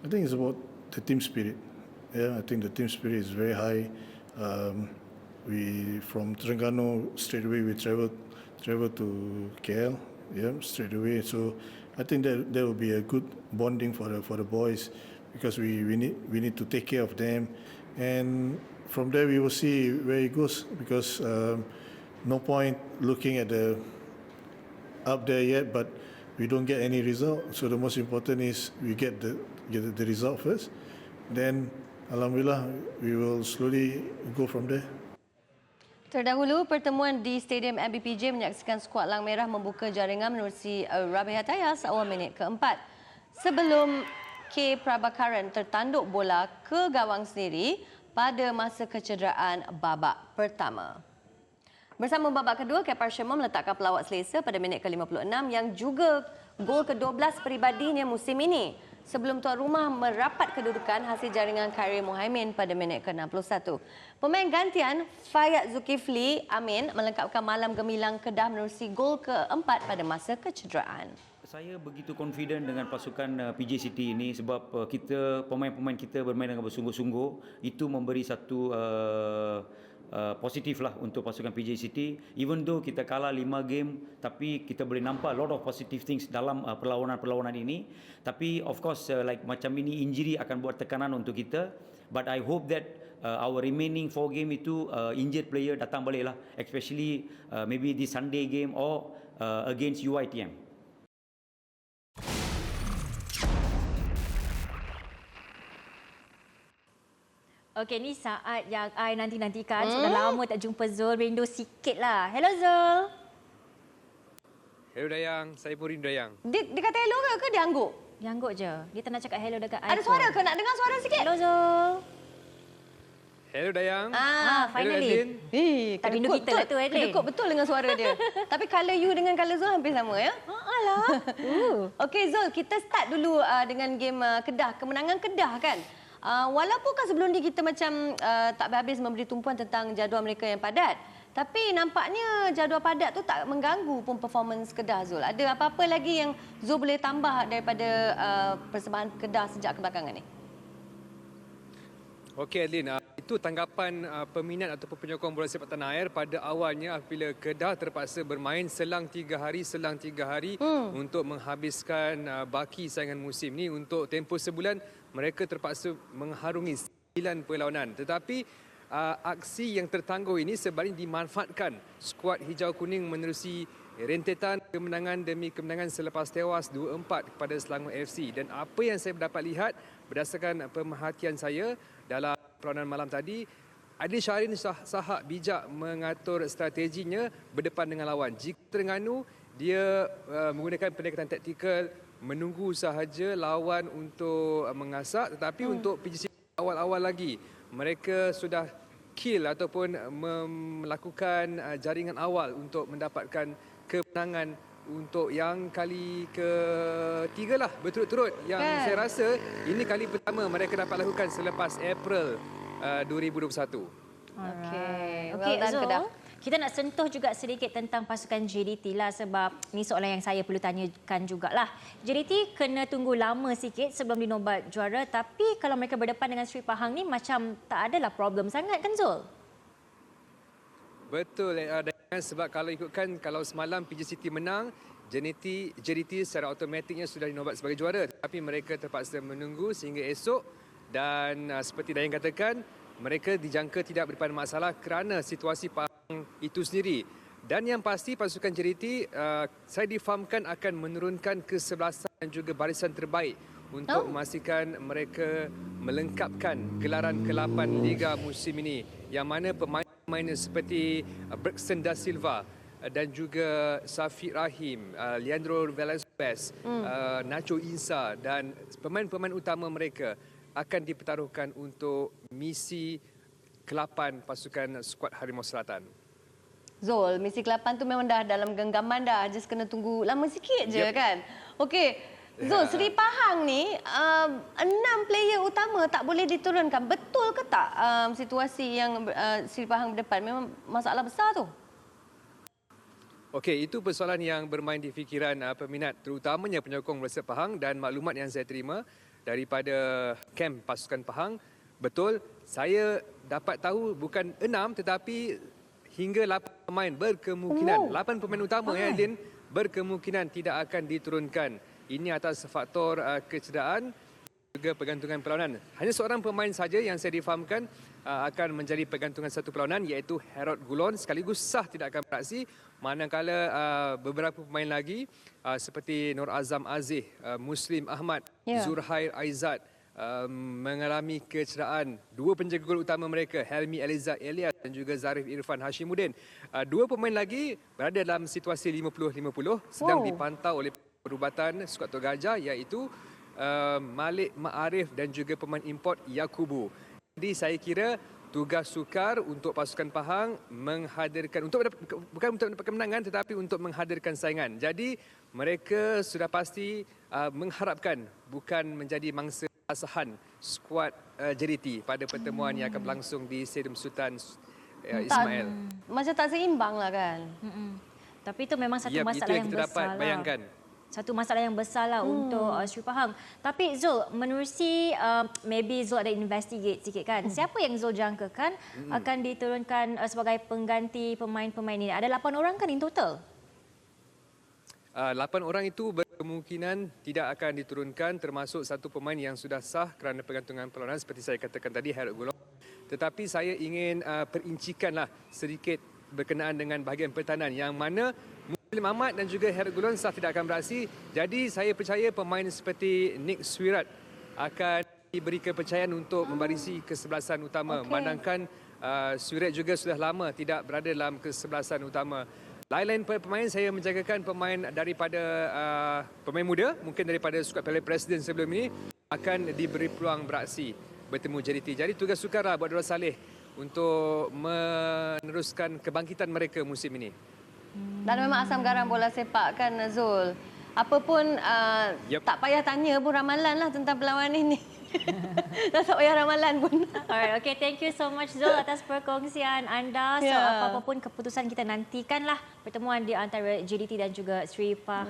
I think it's about the team spirit. Yeah, I think the team spirit is very high. We from Terengganu straight away we travel to KL. Yeah, straight away. So I think that will be a good bonding for the boys because we need to take care of them, and from there we will see where it goes because no point looking at the up there yet, but we don't get any result. So the most important is we get the result first. Then, alhamdulillah, we will slowly go from there. Terdahulu, pertemuan di Stadium MBPJ menyaksikan skuad Lang Merah membuka jaringan menerusi Rabihat Ayas awal minit keempat. Sebelum K. Prabhakaran tertanduk bola ke gawang sendiri pada masa kecederaan babak pertama. Bersama babak kedua, Kepar Sherma meletakkan pelawat selesa pada minit ke-56 yang juga gol ke-12 peribadinya musim ini. Sebelum tuan rumah merapat kedudukan hasil jaringan Khairi Mohaimin pada minit ke-61. Pemain gantian Fayyad Zulkifli Amin melengkapkan malam gemilang Kedah menerusi gol keempat pada masa kecederaan. Saya begitu confident dengan pasukan PJ City ini sebab pemain-pemain kita bermain dengan bersungguh-sungguh. Itu memberi satu positif lah untuk pasukan PJ City. Even though kita kalah 5 game, tapi kita boleh nampak a lot of positive things dalam perlawanan ini. Tapi of course like macam ini injury akan buat tekanan untuk kita. But I hope that our remaining 4 game itu injured player datang balik lah. Especially maybe the Sunday game or against UiTM. Okey, ni saat yang I nanti-nantikan. Sudah lama tak jumpa Zul. Rindu sikit lah. Hello Zul. Hello Dayang, saya pun rindu Dayang. Dia kata hello ke dia angguk? Dia angguk je. Dia tak nak cakap hello dekat I. Ada suara ke? Nak dengar suara sikit? Hello Zul. Hello Dayang. Finally. Tak rindu kita lah tu, Adeline. Kedekut betul dengan suara dia. Tapi colour you dengan colour Zul hampir sama ya? Alah. Okey Zul, kita start dulu dengan game Kedah. Kemenangan Kedah kan? Walaupunkah sebelum ni kita macam tak habis memberi tumpuan tentang jadual mereka yang padat, tapi nampaknya jadual padat tu tak mengganggu pun performance Kedah, Zul. Ada apa-apa lagi yang Zul boleh tambah daripada persembahan Kedah sejak kebelakangan ni? Okey Adeline, itu tanggapan peminat ataupun penyokong bola sepak tanah air pada awalnya apabila Kedah terpaksa bermain selang 3 hari untuk menghabiskan baki saingan musim ni. Untuk tempoh sebulan mereka terpaksa mengharungi 9 perlawanan. Tetapi aksi yang tertangguh ini sebaliknya dimanfaatkan skuad hijau kuning menerusi rentetan kemenangan demi kemenangan selepas tewas 2-4 kepada Selangor FC. Dan apa yang saya dapat lihat berdasarkan pemerhatian saya dalam perlawanan malam tadi, Adil Syahrin Sahak bijak mengatur strateginya berdepan dengan lawan. Jika Terengganu, dia menggunakan pendekatan taktikal, menunggu sahaja lawan untuk mengasak. Tetapi untuk PJC awal-awal lagi, mereka sudah kill ataupun melakukan jaringan awal untuk mendapatkan kemenangan untuk yang kali ketiga lah berturut-turut. Yang saya rasa ini kali pertama mereka dapat lakukan selepas April 2021. Okey, Zul. Kita nak sentuh juga sedikit tentang pasukan JDT lah sebab ni soalan yang saya perlu tanyakan jugalah. JDT kena tunggu lama sikit sebelum dinobat juara, tapi kalau mereka berdepan dengan Sri Pahang ni macam tak adalah problem sangat kan Zul? Betul, sebab kalau semalam PJ City menang, JDT secara automatiknya sudah dinobat sebagai juara. Tapi mereka terpaksa menunggu sehingga esok dan seperti Dayang katakan, mereka dijangka tidak berdepan masalah kerana situasi Pahang itu sendiri. Dan yang pasti pasukan JDT saya difahamkan akan menurunkan kesebelasan dan juga barisan terbaik untuk memastikan mereka melengkapkan gelaran ke-8 Liga musim ini. Yang mana pemain seperti Brixton Da Silva dan juga Safiq Rahim, Leandro Velasquez, Nacho Insa dan pemain-pemain utama mereka akan dipertaruhkan untuk misi ke-8 pasukan skuad Harimau Selatan. Zul, misi ke-8 tu memang dah dalam genggaman dah. Just kena tunggu lama sikit je kan? Okey. Zul, Sri Pahang ni 6 player utama tak boleh diturunkan. Betul ke tak situasi yang Sri Pahang berdepan memang masalah besar tu? Okey, itu persoalan yang bermain di fikiran peminat terutamanya penyokong bola sepak Pahang dan maklumat yang saya terima daripada kem pasukan Pahang. Betul, saya dapat tahu bukan 6 tetapi hingga 8 pemain berkemungkinan, 8 pemain utama Aidin berkemungkinan tidak akan diturunkan. Ini atas faktor kecederaan juga pergantungan perlawanan. Hanya seorang pemain saja yang saya difahamkan akan menjadi pergantungan satu perlawanan, iaitu Harold Gulon, sekaligus sah tidak akan beraksi, manakala beberapa pemain lagi seperti Nur Azam Aziz, Muslim Ahmad, Zurhair Aizat mengalami kecederaan. Dua penjaga gol utama mereka, Helmi Eliza Elias dan juga Zarif Irfan Hashimuddin. Dua pemain lagi berada dalam situasi 50-50, sedang dipantau oleh perubatan skuad Tok Gajah, iaitu Malik Ma'arif dan juga pemain import Yakubu. Jadi saya kira tugas sukar untuk pasukan Pahang menghadirkan, bukan untuk mendapat kemenangan tetapi untuk menghadirkan saingan. Jadi mereka sudah pasti mengharapkan bukan menjadi mangsa asahan skuad JDT pada pertemuan yang akan berlangsung di Stadium Sultan Ismail. Macam tak seimbang lah kan. Tapi itu memang satu masalah itu yang yang kita dapat besar bayangkan. Satu masalah yang besar lah untuk Sri Pahang. Tapi Zul, menerusi maybe Zul ada investigate sikit kan. Siapa yang Zul jangkakan akan diturunkan sebagai pengganti pemain-pemain ini? Ada 8 orang kan in total? 8 orang itu berkemungkinan tidak akan diturunkan, termasuk satu pemain yang sudah sah kerana pergantungan perlawanan seperti saya katakan tadi, Harold Gulon. Tetapi saya ingin perincikanlah sedikit berkenaan dengan bahagian pertahanan yang mana Muslim Ahmad dan juga Harold Gulon sah tidak akan beraksi. Jadi saya percaya pemain seperti Nick Swirat akan diberi kepercayaan untuk membarisi kesebelasan utama. Manakala Swirat juga sudah lama tidak berada dalam kesebelasan utama. Lain-lain pemain saya menjagakan pemain daripada pemain muda, mungkin daripada skuad Piala Presiden sebelum ini akan diberi peluang beraksi bertemu JDT. Jadi tugas sukarlah buat Darul Saleh untuk meneruskan kebangkitan mereka musim ini. Dan memang asam garam bola sepak kan Zul. Apa pun tak payah tanya pun ramalan lah tentang perlawanan ini. Tak payah ramalan pun. Alright, okay. Thank you so much Zul atas perkongsian anda. So apa-apa pun keputusan kita nantikanlah pertemuan di antara JDT dan juga Sri Pahang.